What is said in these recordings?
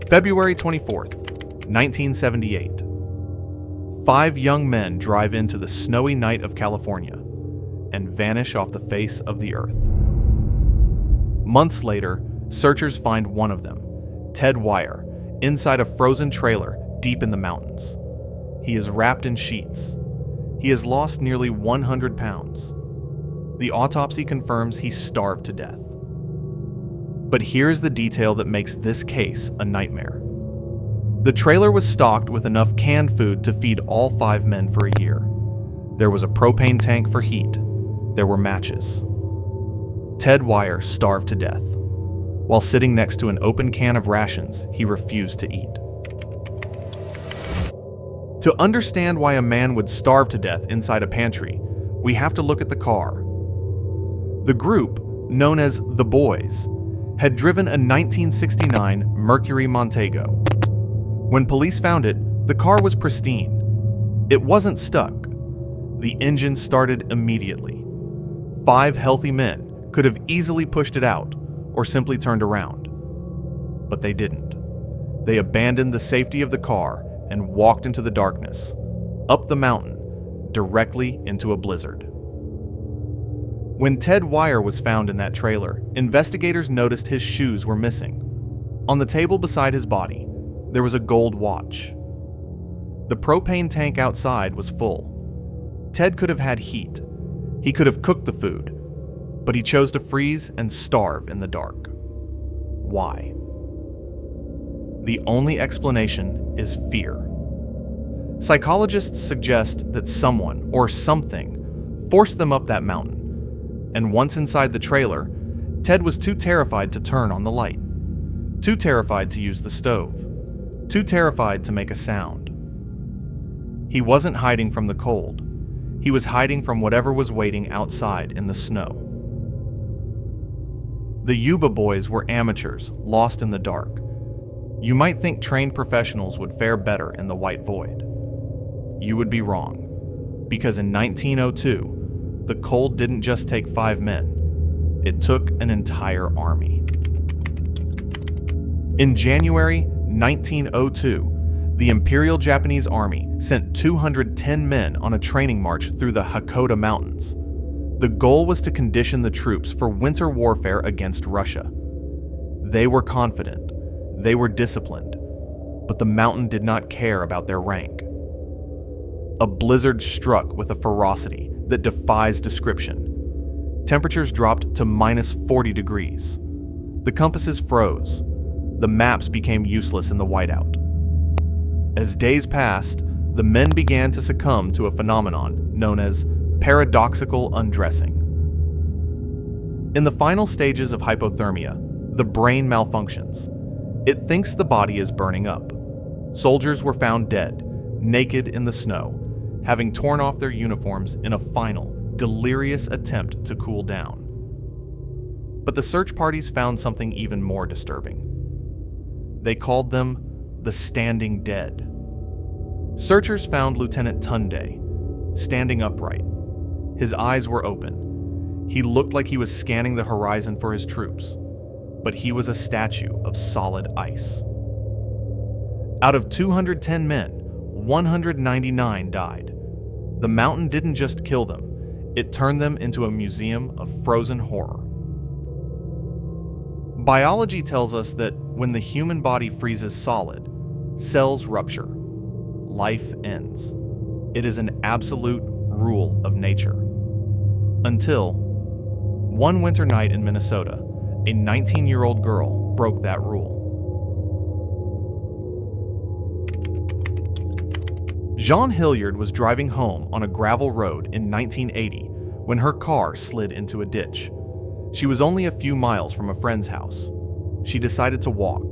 February 24th, 1978. 5 young men drive into the snowy night of California and vanish off the face of the earth. Months later, searchers find one of them, Ted Wire, inside a frozen trailer deep in the mountains. He is wrapped in sheets. He has lost nearly 100 pounds. The autopsy confirms he starved to death. But here's the detail that makes this case a nightmare. The trailer was stocked with enough canned food to feed all 5 men for a year. There was a propane tank for heat. There were matches. Ted Wire starved to death. While sitting next to an open can of rations, he refused to eat. To understand why a man would starve to death inside a pantry, we have to look at the car. The group, known as the Boys, had driven a 1969 Mercury Montego. When police found it, the car was pristine. It wasn't stuck. The engine started immediately. 5 healthy men could have easily pushed it out or simply turned around. But they didn't. They abandoned the safety of the car and walked into the darkness, up the mountain, directly into a blizzard. When Ted Wire was found in that trailer, investigators noticed his shoes were missing. On the table beside his body, there was a gold watch. The propane tank outside was full. Ted could have had heat. He could have cooked the food, but he chose to freeze and starve in the dark. Why? The only explanation is fear. Psychologists suggest that someone or something forced them up that mountain, and once inside the trailer, Ted was too terrified to turn on the light, too terrified to use the stove, too terrified to make a sound. He wasn't hiding from the cold. He was hiding from whatever was waiting outside in the snow. The Yuba boys were amateurs, lost in the dark. You might think trained professionals would fare better in the white void. You would be wrong, because in 1902, the cold didn't just take 5 men. It took an entire army. In January 1902, the Imperial Japanese Army sent 210 men on a training march through the Hakoda Mountains. The goal was to condition the troops for winter warfare against Russia. They were confident, they were disciplined, but the mountain did not care about their rank. A blizzard struck with a ferocity that defies description. Temperatures dropped to minus 40 degrees. The compasses froze. The maps became useless in the whiteout. As days passed, the men began to succumb to a phenomenon known as paradoxical undressing. In the final stages of hypothermia, the brain malfunctions. It thinks the body is burning up. Soldiers were found dead, naked in the snow, having torn off their uniforms in a final, delirious attempt to cool down. But the search parties found something even more disturbing. They called them the Standing Dead. Searchers found Lieutenant Tunde standing upright. His eyes were open. He looked like he was scanning the horizon for his troops, but he was a statue of solid ice. Out of 210 men, 199 died. The mountain didn't just kill them, it turned them into a museum of frozen horror. Biology tells us that when the human body freezes solid, cells rupture. Life ends. It is an absolute rule of nature. Until one winter night in Minnesota, a 19-year-old girl broke that rule. Jean Hilliard was driving home on a gravel road in 1980 when her car slid into a ditch. She was only a few miles from a friend's house. She decided to walk.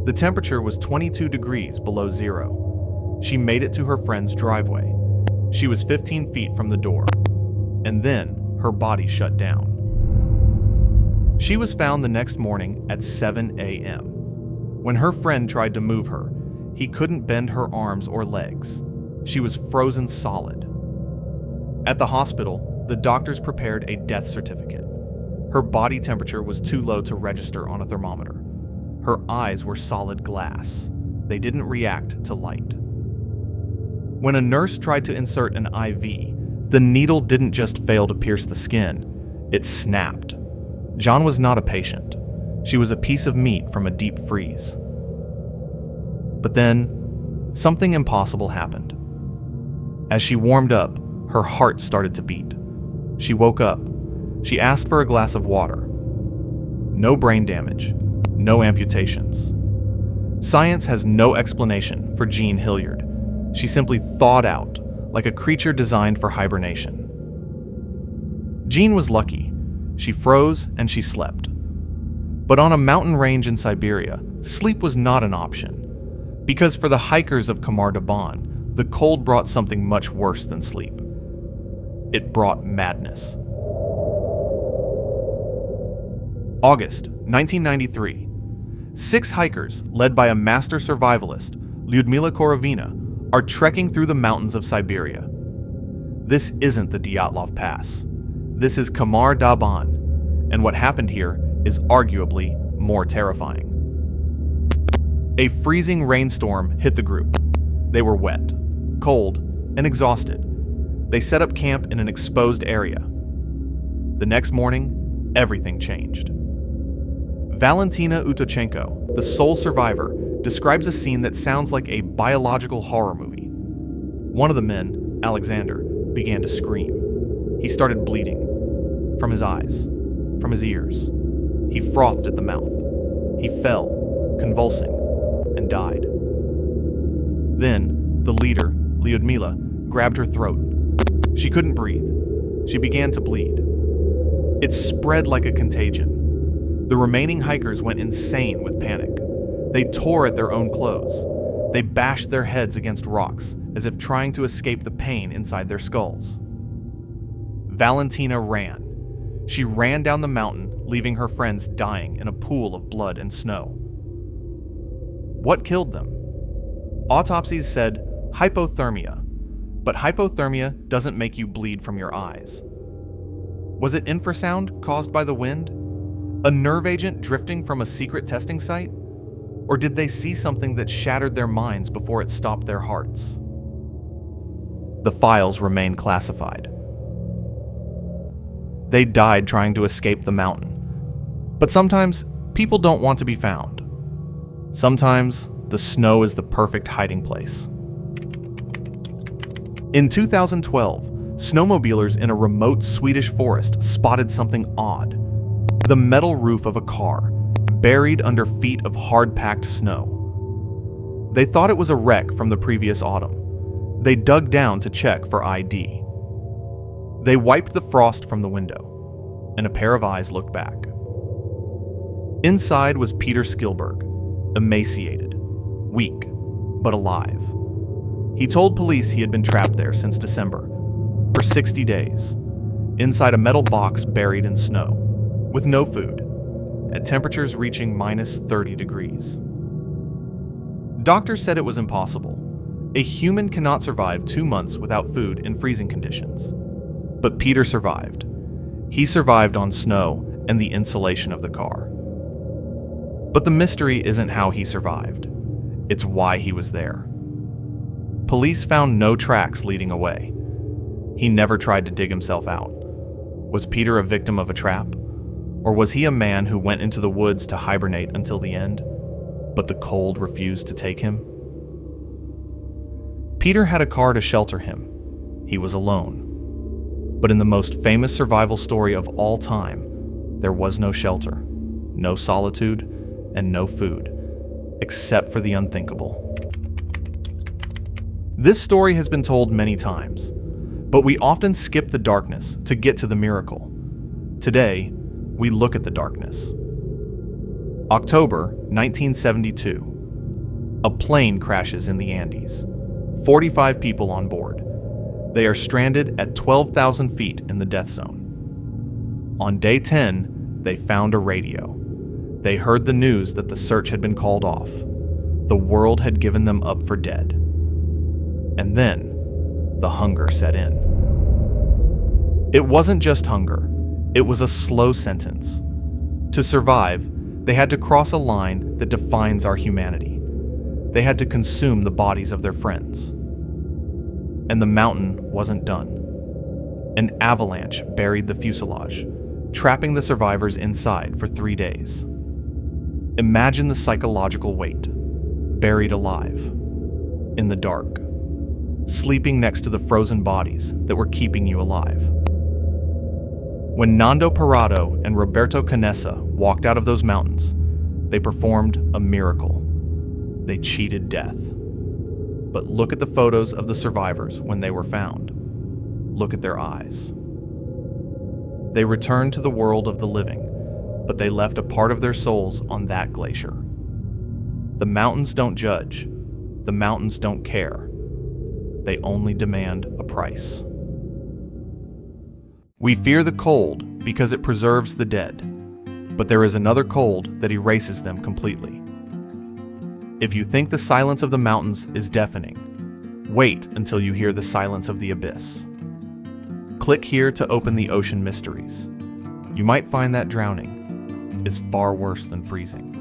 The temperature was 22 degrees below zero. She made it to her friend's driveway. She was 15 feet from the door, and then her body shut down. She was found the next morning at 7 a.m. When her friend tried to move her, he couldn't bend her arms or legs. She was frozen solid. At the hospital, the doctors prepared a death certificate. Her body temperature was too low to register on a thermometer. Her eyes were solid glass. They didn't react to light. When a nurse tried to insert an IV, the needle didn't just fail to pierce the skin, it snapped. John was not a patient. She was a piece of meat from a deep freeze. But then, something impossible happened. As she warmed up, her heart started to beat. She woke up. She asked for a glass of water. No brain damage, no amputations. Science has no explanation for Jean Hilliard. She simply thawed out, like a creature designed for hibernation. Jean was lucky. She froze and she slept. But on a mountain range in Siberia, sleep was not an option. Because for the hikers of Kamar Daban, the cold brought something much worse than sleep. It brought madness. August 1993. 6 hikers, led by a master survivalist, Lyudmila Korovina, are trekking through the mountains of Siberia. This isn't the Dyatlov Pass. This is Kamar Daban, and what happened here is arguably more terrifying. A freezing rainstorm hit the group. They were wet, cold, and exhausted. They set up camp in an exposed area. The next morning, everything changed. Valentina Utochenko, the sole survivor, describes a scene that sounds like a biological horror movie. One of the men, Alexander, began to scream. He started bleeding. From his eyes, from his ears. He frothed at the mouth. He fell, convulsing, and died. Then, the leader, Lyudmila, grabbed her throat. She couldn't breathe. She began to bleed. It spread like a contagion. The remaining hikers went insane with panic. They tore at their own clothes. They bashed their heads against rocks, as if trying to escape the pain inside their skulls. Valentina ran. She ran down the mountain, leaving her friends dying in a pool of blood and snow. What killed them? Autopsies said hypothermia, but hypothermia doesn't make you bleed from your eyes. Was it infrasound caused by the wind? A nerve agent drifting from a secret testing site? Or did they see something that shattered their minds before it stopped their hearts? The files remain classified. They died trying to escape the mountain. But sometimes, people don't want to be found. Sometimes, the snow is the perfect hiding place. In 2012, snowmobilers in a remote Swedish forest spotted something odd. The metal roof of a car, buried under feet of hard-packed snow. They thought it was a wreck from the previous autumn. They dug down to check for ID. They wiped the frost from the window, and a pair of eyes looked back. Inside was Peter Skilberg, emaciated, weak, but alive. He told police he had been trapped there since December, for 60 days, inside a metal box buried in snow, with no food, at temperatures reaching minus 30 degrees. Doctors said it was impossible. A human cannot survive 2 months without food in freezing conditions. But Peter survived. He survived on snow and the insulation of the car. But the mystery isn't how he survived. It's why he was there. Police found no tracks leading away. He never tried to dig himself out. Was Peter a victim of a trap? Or was he a man who went into the woods to hibernate until the end, but the cold refused to take him? Peter had a car to shelter him. He was alone. But in the most famous survival story of all time, there was no shelter, no solitude, and no food, except for the unthinkable. This story has been told many times, but we often skip the darkness to get to the miracle. Today, we look at the darkness. October 1972. A plane crashes in the Andes. 45 people on board. They are stranded at 12,000 feet in the death zone. On day 10, they found a radio. They heard the news that the search had been called off. The world had given them up for dead. And then, the hunger set in. It wasn't just hunger. It was a slow sentence. To survive, They had to cross a line that defines our humanity. They had to consume the bodies of their friends. And the mountain wasn't done. An avalanche buried the fuselage, trapping the survivors inside for 3 days. Imagine the psychological weight. Buried alive, in the dark, sleeping next to the frozen bodies that were keeping you alive. When Nando Parado and Roberto Canessa walked out of those mountains, they performed a miracle. They cheated death. But look at the photos of the survivors when they were found. Look at their eyes. They returned to the world of the living, but they left a part of their souls on that glacier. The mountains don't judge. The mountains don't care. They only demand a price. We fear the cold because it preserves the dead, but there is another cold that erases them completely. If you think the silence of the mountains is deafening, wait until you hear the silence of the abyss. Click here to open the ocean mysteries. You might find that drowning is far worse than freezing.